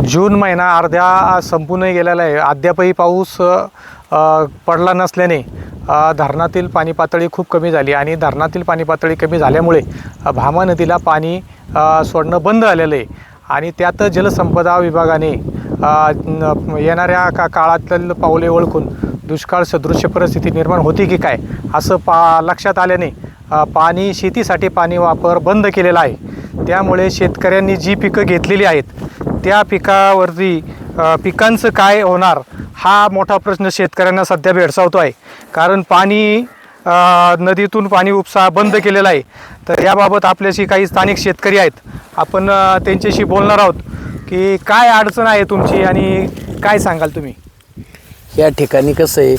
जून महिना अर्ध्या संपून गेलेला आहे. अद्यापही पाऊस पडला नसल्याने धरणातील पाणी पातळी खूप कमी झाली आणि धरणातील पाणी पातळी कमी झाल्यामुळे भामा नदीला पाणी सोडणं बंद झालेलं आहे. आणि त्यात जलसंपदा विभागाने येणाऱ्या काळातील पावले ओळखून दुष्काळ सदृश परिस्थिती निर्माण होती की काय असं लक्षात आल्याने पाणी शेतीसाठी पाणी वापर बंद केलेला आहे. त्यामुळे शेतकऱ्यांनी जी पिकं घेतलेली आहेत त्या पिकावरती पिकांचं काय होणार हा मोठा प्रश्न शेतकऱ्यांना सध्या भेडसावतो आहे. कारण पाणी नदीतून पाणी उपसा बंद केलेला आहे. तर याबाबत आपल्याशी काही स्थानिक शेतकरी आहेत, आपण त्यांच्याशी बोलणार आहोत की काय अडचण आहे तुमची आणि काय सांगाल तुम्ही. या ठिकाणी कसं आहे,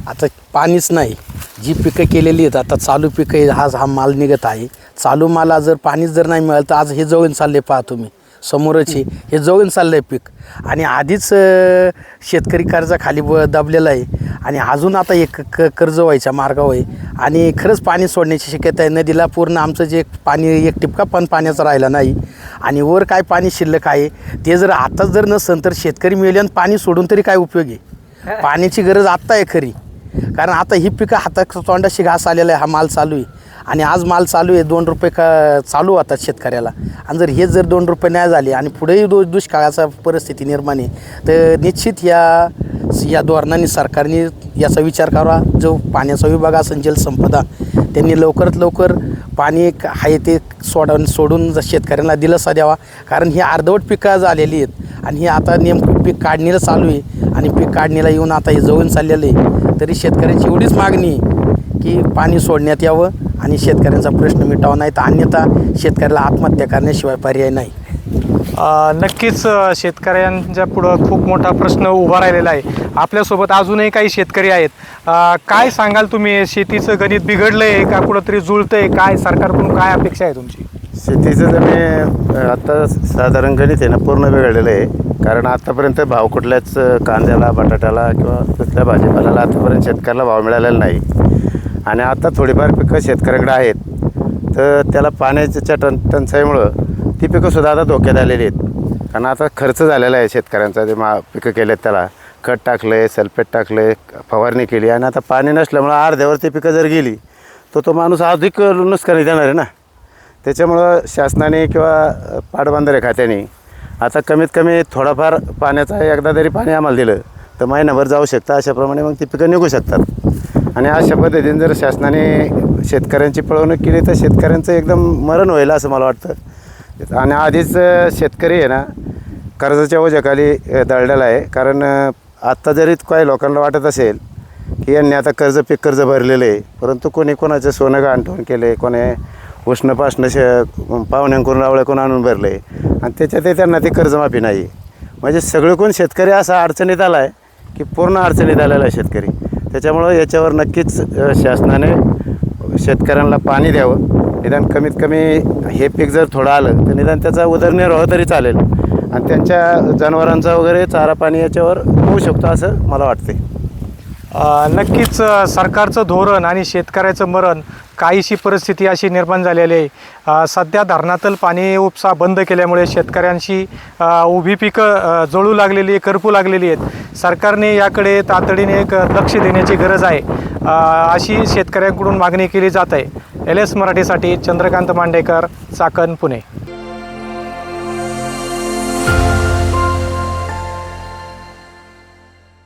आता पाणीच नाही. जी पिकं केलेली आहेत आता चालू पिकं आहे, हा माल निघत आहे. चालू माला जर पाणी जर नाही मिळालं तर आज हे जळून चालले पहा तुम्ही समोरच हे जळून चाललं आहे पीक. आणि आधीच शेतकरी कर्जाखाली दबलेला आहे आणि अजून आता एक कर्ज व्हायच्या मार्गावर आहे. आणि खरंच पाणी सोडण्याची शक्यता आहे. नदीला पूर्ण आमचं जे पाणी एक टिपका पण पाण्याचा राहिला नाही आणि वर काय पाणी शिल्लक आहे ते जर आताच जर नसेल तर शेतकरी मिळेल आणि पाणी सोडून तरी काय उपयोग आहे. पाण्याची गरज आत्ता आहे खरी, कारण आता ही पिकं हातात तोंडाशी घास आलेला आहे. हा माल चालू आहे आणि आज माल चालू आहे. 2 रुपये चालू होतात शेतकऱ्याला. आणि जर हे जर 2 रुपये नाही झाले आणि पुढेही दुष्काळाचा परिस्थिती निर्माण आहे तर निश्चित या धोरणाने सरकारने याचा विचार करावा. जो पाण्याचा विभाग असेल जलसंपदा त्यांनी लवकरात लवकर पाणी आहे ते सोडून शेतकऱ्यांना दिलासा द्यावा. कारण ही अर्धवट पिकं झालेली आहेत आणि ही आता नेमकं पीक काढणीला चालू आहे आणि पीक काढणीला येऊन आता हे जळून चाललेलं आहे. तरी शेतकऱ्यांची एवढीच मागणी आहे की पाणी सोडण्यात यावं आणि शेतकऱ्यांचा प्रश्न मिटावा, नाही तर अन्यथा शेतकऱ्याला आत्महत्या करण्याशिवाय पर्याय नाही. नक्कीच शेतकऱ्यांच्या पुढं खूप मोठा प्रश्न उभा राहिलेला आहे. आपल्यासोबत अजूनही काही शेतकरी आहेत. काय सांगाल तुम्ही, शेतीचं गणित बिघडलं आहे का कुठंतरी जुळतं आहे, काय सरकारकडून काय अपेक्षा आहे तुमची. शेतीचं जमी आता साधारण गणित आहे ना पूर्ण बिघडलेलं आहे. कारण आत्तापर्यंत भाव कुठल्याच कांद्याला बटाट्याला किंवा कुठल्या भाजीपाल्याला आतापर्यंत शेतकऱ्याला भाव मिळालेला नाही. आणि आता थोडीफार पिकं शेतकऱ्याकडे आहेत तर त्याला पाण्याच्या टंचाईमुळं ती पिकंसुद्धा आता धोक्यात आलेली आहेत. कारण आता खर्च झालेला आहे शेतकऱ्यांचा. जे पिकं केलेत त्याला खत टाकले, सल्फेट टाकले, फवारणी केली आणि आता पाणी नसल्यामुळं अर्ध्यावर ती पिकं जर गेली तर तो माणूस अधिक नुकसानी देणार आहे ना. त्याच्यामुळं शासनाने किंवा पाटबंधारे खात्याने आता कमीत कमी थोडाफार पाण्याचा एकदा जरी पाणी आम्हाला दिलं तर महिनाभर जाऊ शकतं. अशाप्रमाणे मग ती पिकं निघू शकतात. आणि अशा पद्धतीने जर शासनाने शेतकऱ्यांची पळवणूक केली तर शेतकऱ्यांचं एकदम मरण होईल असं मला वाटतं. आणि आधीच शेतकरी आहे ना कर्जाच्या ओझ्याखाली दळलेला आहे. कारण आत्ता जरी काही लोकांना वाटत असेल की यांनी आता पीक कर्ज भरलेलं आहे, परंतु कोणी कोणाचं सोनं गहाण केले, कोणी उष्णपाष्ण पाहुण्यांकडून रावळ्याकडून आणून भरले आणि त्याच्यात त्यांना ती कर्जमाफी नाही. म्हणजे सगळीकडून शेतकरी असा अडचणीत आला आहे की पूर्ण अडचणीत आलेला आहे शेतकरी. त्याच्यामुळं याच्यावर नक्कीच शासनाने शेतकऱ्यांना पाणी द्यावं. निदान कमीत कमी हे पीक जर थोडं आलं तर निदान त्याचा उदरनिर्वाह तरी चालेल आणि त्यांच्या जनावरांचा वगैरे चारा पाणी याच्यावर होऊ शकतो असं मला वाटते. नक्कीच सरकारचं धोरण आणि शेतकऱ्याचं मरण काहीशी परिस्थिती अशी निर्माण झालेली आहे. सध्या धरणातील पाणी उपसा बंद केल्यामुळे शेतकऱ्यांची उभी पिकं जळू लागलेली, करपू लागलेली आहेत. सरकारने याकडे तातडीने एक लक्ष देण्याची गरज आहे अशी शेतकऱ्यांकडून मागणी केली जात आहे. LS मराठीसाठी चंद्रकांत मांडेकर, चाकण, पुणे.